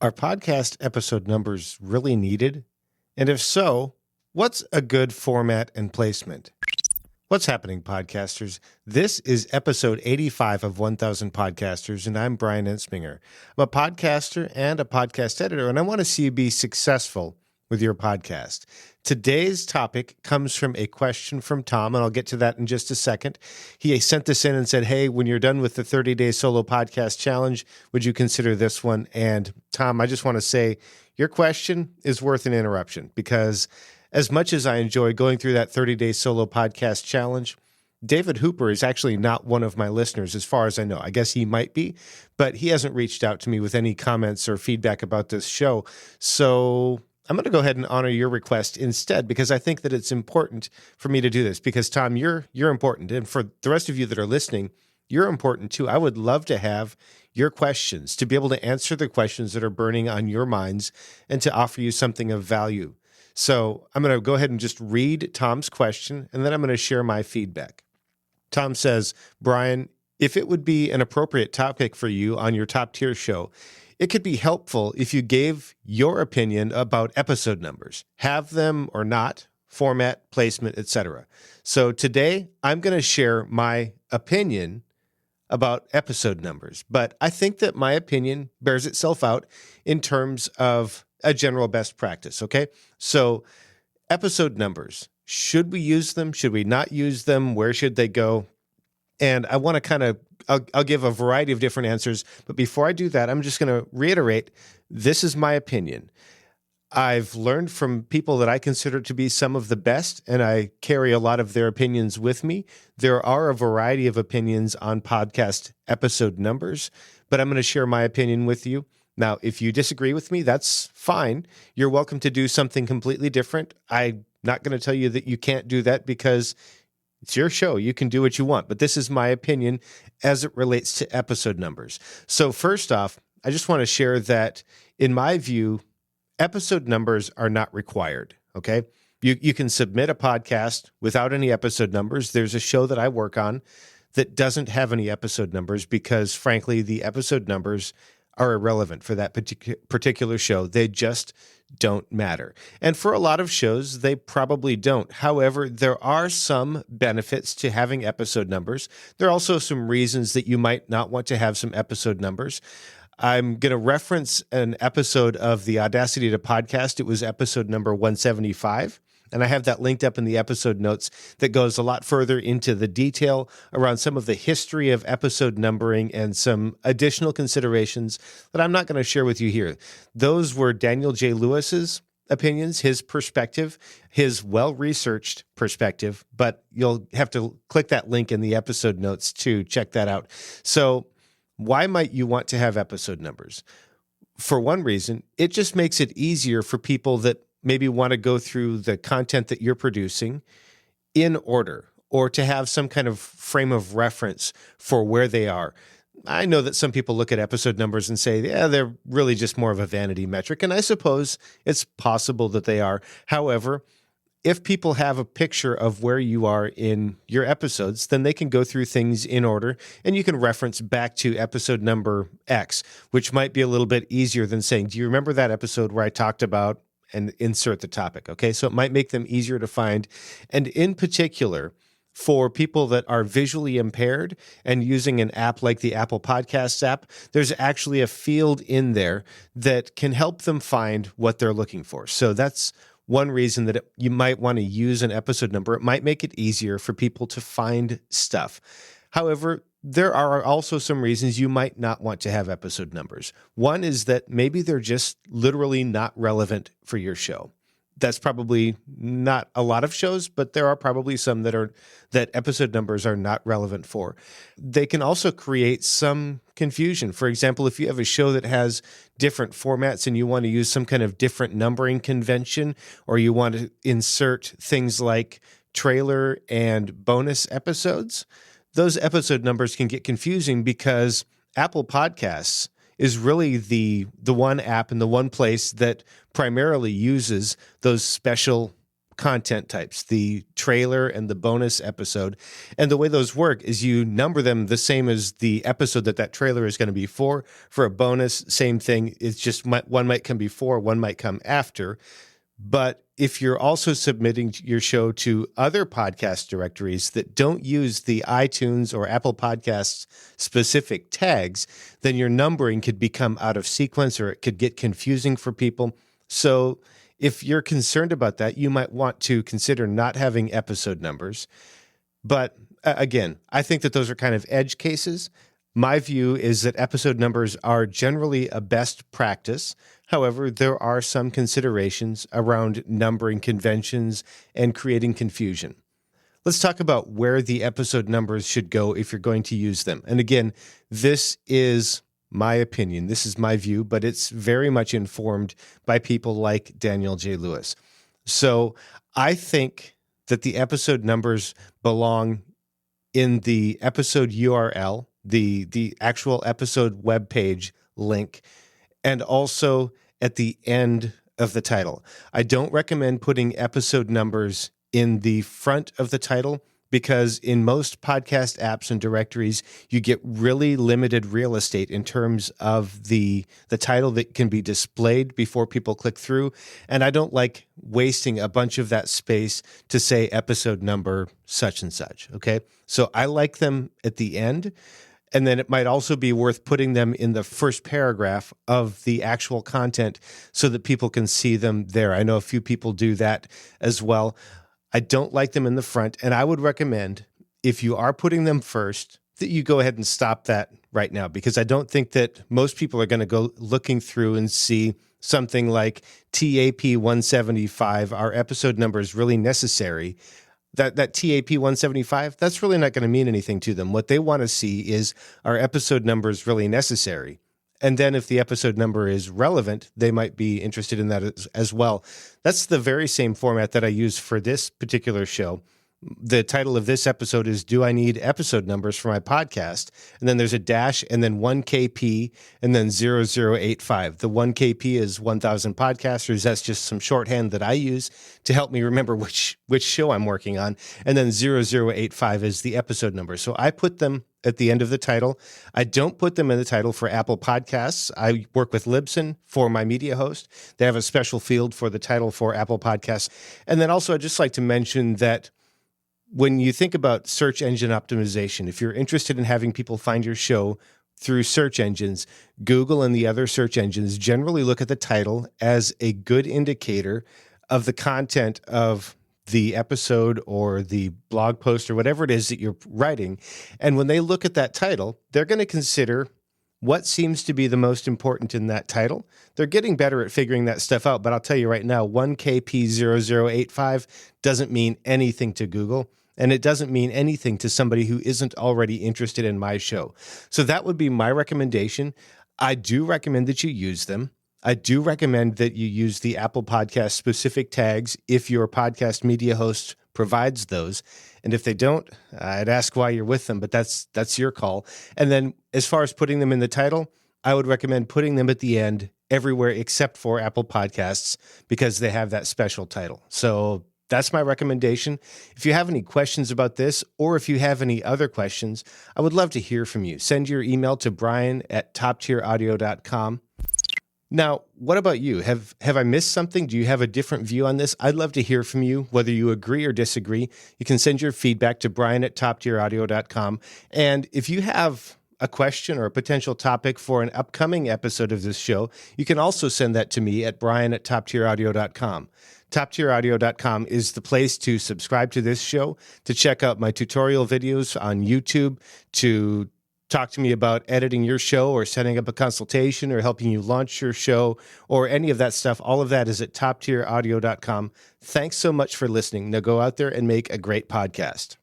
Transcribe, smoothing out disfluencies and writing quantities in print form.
Are podcast episode numbers really needed? And if so, what's a good format and placement? What's happening, podcasters? This is episode 85 of 1000 Podcasters, and I'm Bryan. I'm a podcaster and a podcast editor, and I want to see you be successful with your podcast. Today's topic comes from a question from Tom, and I'll get to that in just a second. He sent this in and said, hey, when you're done with the 30-day solo podcast challenge, would you consider this one? And Tom, I just want to say your question is worth an interruption, because as much as I enjoy going through that 30-day solo podcast challenge, David Hooper is actually not one of my listeners as far as I know. I guess he might be, but he hasn't reached out to me with any comments or feedback about this show. So I'm going to go ahead and honor your request instead, because I think that it's important for me to do this, because Tom, you're important. And for the rest of you that are listening, you're important too. I would love to have your questions, to be able to answer the questions that are burning on your minds and to offer you something of value. So I'm going to go ahead and just read Tom's question, and then I'm going to share my feedback. Tom says, Bryan, if it would be an appropriate topic for you on your top tier show, it could be helpful if you gave your opinion about episode numbers, have them or not, format, placement, etc. So today I'm going to share my opinion about episode numbers, but I think that my opinion bears itself out in terms of a general best practice, okay? So episode numbers, should we use them? Should we not use them? Where should they go? And I want to I'll give a variety of different answers. But before I do that, I'm just going to reiterate, this is my opinion. I've learned from people that I consider to be some of the best, and I carry a lot of their opinions with me. There are a variety of opinions on podcast episode numbers, but I'm going to share my opinion with you. Now, if you disagree with me, that's fine. You're welcome to do something completely different. I'm not going to tell you that you can't do that, because it's your show. You can do what you want. But this is my opinion as it relates to episode numbers. So first off, I just want to share that, in my view, episode numbers are not required, okay? You can submit a podcast without any episode numbers. There's a show that I work on that doesn't have any episode numbers because, frankly, the episode numbers are irrelevant for that particular show. They just don't matter. And for a lot of shows, they probably don't. However, there are some benefits to having episode numbers. There are also some reasons that you might not want to have some episode numbers. I'm going to reference an episode of the Audacity to Podcast. It was episode number 175. And I have that linked up in the episode notes that goes a lot further into the detail around some of the history of episode numbering and some additional considerations that I'm not going to share with you here. Those were Daniel J. Lewis's opinions, his perspective, his well-researched perspective, but you'll have to click that link in the episode notes to check that out. So why might you want to have episode numbers? For one reason, it just makes it easier for people that maybe want to go through the content that you're producing in order, or to have some kind of frame of reference for where they are. I know that some people look at episode numbers and say, yeah, they're really just more of a vanity metric. And I suppose it's possible that they are. However, if people have a picture of where you are in your episodes, then they can go through things in order, and you can reference back to episode number X, which might be a little bit easier than saying, do you remember that episode where I talked about, and insert the topic, okay? So it might make them easier to find. And in particular, for people that are visually impaired and using an app like the Apple Podcasts app, there's actually a field in there that can help them find what they're looking for. So that's one reason that you might want to use an episode number. It might make it easier for people to find stuff. However, there are also some reasons you might not want to have episode numbers. One is that maybe they're just literally not relevant for your show. That's probably not a lot of shows, but there are probably some that episode numbers are not relevant for. They can also create some confusion. For example, if you have a show that has different formats and you want to use some kind of different numbering convention, or you want to insert things like trailer and bonus episodes, those episode numbers can get confusing, because Apple Podcasts is really the one app and the one place that primarily uses those special content types, the trailer and the bonus episode. And the way those work is you number them the same as the episode that trailer is going to be for. For a bonus, same thing. It's just one might come before, one might come after. But if you're also submitting your show to other podcast directories that don't use the iTunes or Apple Podcasts specific tags, then your numbering could become out of sequence or it could get confusing for people. So if you're concerned about that, you might want to consider not having episode numbers. But again, I think that those are kind of edge cases. My view is that episode numbers are generally a best practice. However, there are some considerations around numbering conventions and creating confusion. Let's talk about where the episode numbers should go if you're going to use them. And again, this is my opinion. This is my view, but it's very much informed by people like Daniel J. Lewis. So I think that the episode numbers belong in the episode URL, the actual episode webpage link, and also at the end of the title. I don't recommend putting episode numbers in the front of the title because in most podcast apps and directories, you get really limited real estate in terms of the title that can be displayed before people click through. And I don't like wasting a bunch of that space to say episode number such and such, okay? So I like them at the end. And then it might also be worth putting them in the first paragraph of the actual content so that people can see them there. I know a few people do that as well. I don't like them in the front, and I would recommend, if you are putting them first, that you go ahead and stop that right now, because I don't think that most people are going to go looking through and see something like TAP-175, our episode number is really necessary. That TAP-175, that's really not going to mean anything to them. What they want to see is our episode number is really necessary. And then if the episode number is relevant, they might be interested in that as well. That's the very same format that I use for this particular show. The title of this episode is Do I Need Episode Numbers for My Podcast? And then there's a dash and then 1KP and then 0085. The 1KP is 1,000 podcasters. That's just some shorthand that I use to help me remember which show I'm working on. And then 0085 is the episode number. So I put them at the end of the title. I don't put them in the title for Apple Podcasts. I work with Libsyn for my media host. They have a special field for the title for Apple Podcasts. And then also I'd just like to mention that when you think about search engine optimization, if you're interested in having people find your show through search engines, Google and the other search engines generally look at the title as a good indicator of the content of the episode or the blog post or whatever it is that you're writing. And when they look at that title, they're going to consider what seems to be the most important in that title. They're getting better at figuring that stuff out, but I'll tell you right now, 1KP0085 doesn't mean anything to Google, and it doesn't mean anything to somebody who isn't already interested in my show. So that would be my recommendation. I do recommend that you use them. I do recommend that you use the Apple Podcast specific tags if your podcast media host provides those. And if they don't, I'd ask why you're with them, but that's your call. And then as far as putting them in the title, I would recommend putting them at the end everywhere except for Apple Podcasts because they have that special title. So that's my recommendation. If you have any questions about this, or if you have any other questions, I would love to hear from you. Send your email to Bryan@toptieraudio.com. Now, what about you? Have I missed something? Do you have a different view on this? I'd love to hear from you, whether you agree or disagree. You can send your feedback to Bryan@toptieraudio.com. And if you have a question or a potential topic for an upcoming episode of this show, you can also send that to me at Bryan@toptieraudio.com. TopTierAudio.com is the place to subscribe to this show, to check out my tutorial videos on YouTube, to talk to me about editing your show or setting up a consultation or helping you launch your show or any of that stuff. All of that is at TopTierAudio.com. Thanks so much for listening. Now go out there and make a great podcast.